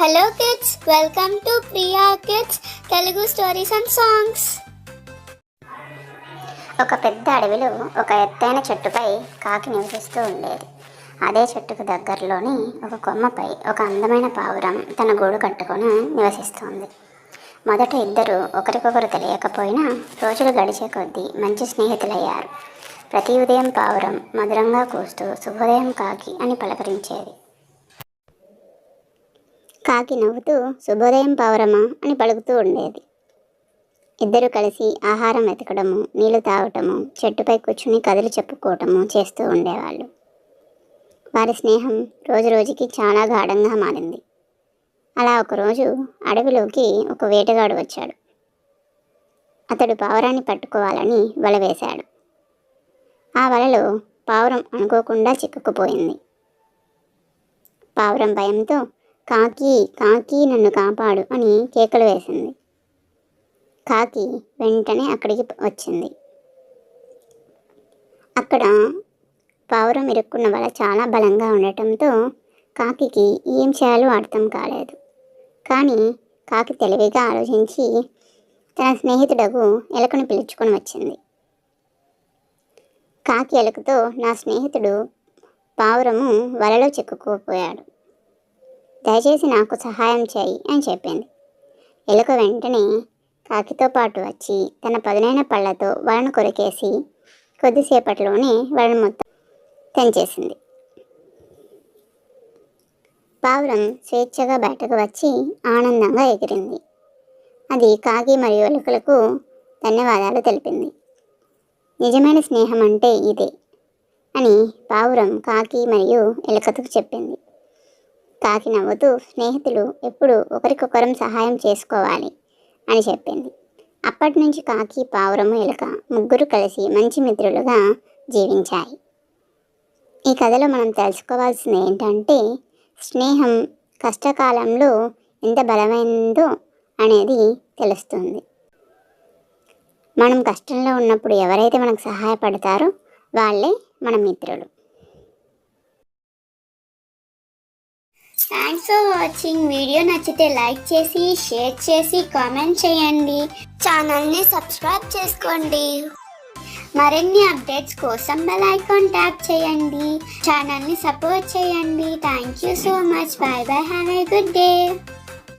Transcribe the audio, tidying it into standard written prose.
Hello kids, welcome to Priya kids Telugu stories and songs. ఒక పెద్ద అడవిలో ఒక ఎత్తైన చెట్టుపై కాకి నివసిస్తూ ఉండేది. అదే చెట్టుకు దగ్గరలోని ఒక కొమ్మపై ఒక అందమైన పావురం తన గూడు కట్టుకొని నివసిస్తోంది. మొదట ఇద్దరు ఒకరికొకరు తెలియకపోయినా రోజులు గడిచే కొద్దీ మంచి స్నేహితులయ్యారు. ప్రతి ఉదయం పావురం మధురంగా కూస్తూ శుభోదయం కాకి అని పలకరించేది. కాకి నవ్వుతూ శుభోదయం పావురమా అని పలుకుతూ ఉండేది. ఇద్దరు కలిసి ఆహారం వెతకడము, నీళ్లు తాగటము, చెట్టుపై కూర్చుని కథలు చెప్పుకోవటము చేస్తూ ఉండేవాళ్ళు. వారి స్నేహం రోజు రోజుకి చాలా గాఢంగా మారింది. అలా ఒకరోజు అడవిలోకి ఒక వేటగాడు వచ్చాడు. అతడు పావురాన్ని పట్టుకోవాలని వల వేశాడు. ఆ వలలో పావురం అనుకోకుండా చిక్కుకుపోయింది. పావురం భయంతో కాకి కాకి నన్ను కాపాడు అని కేకలు వేసింది. కాకి వెంటనే అక్కడికి వచ్చింది. అక్కడ పావురం ఇరుక్కున్న వల చాలా బలంగా ఉండటంతో కాకికి ఏం చేయాలో అర్థం కాలేదు. కానీ కాకి తెలివిగా ఆలోచించి తన స్నేహితుడకు ఎలుకను పిలుచుకొని వచ్చింది. కాకి ఎలుకతో, నా స్నేహితుడు పావురము వలలో చిక్కుకుపోయాడు, దయచేసి నాకు సహాయం చేయి అని చెప్పింది. ఎలుక వెంటనే కాకితో పాటు వచ్చి తన పదునైన పళ్ళతో వలను కొరికేసి కొద్దిసేపట్లోనే వలను మొత్తం తెంచేసింది. పావురం స్వేచ్ఛగా బయటకు వచ్చి ఆనందంగా ఎగిరింది. అది కాకి మరియు ఎలుకలకు ధన్యవాదాలు తెలిపింది. నిజమైన స్నేహం అంటే ఇదే అని పావురం కాకి మరియు ఎలుకతో చెప్పింది. కాకి నవ్వుతూ స్నేహితులు ఎప్పుడు ఒకరికొకరం సహాయం చేసుకోవాలి అని చెప్పింది. అప్పటి నుంచి కాకి, పావురము, ఎలుక ముగ్గురు కలిసి మంచి మిత్రులుగా జీవించాయి. ఈ కథలో మనం తెలుసుకోవాల్సింది ఏంటంటే, స్నేహం కష్టకాలంలో ఎంత బలమైందో అనేది తెలుస్తుంది. మనం కష్టంలో ఉన్నప్పుడు ఎవరైతే మనకు సహాయపడతారో వాళ్ళే మన మిత్రులు. Thanks for watching. వీడియో నచ్చితే లైక్ చేసి, షేర్ చేసి, కామెంట్ చేయండి. ఛానల్ని సబ్స్క్రైబ్ చేసుకోండి. మరిన్ని అప్డేట్స్ కోసం బెల్ ఐకాన్ ట్యాప్ చేయండి. ఛానల్ని సపోర్ట్ చేయండి. Thank you so much. By by. Have a good day.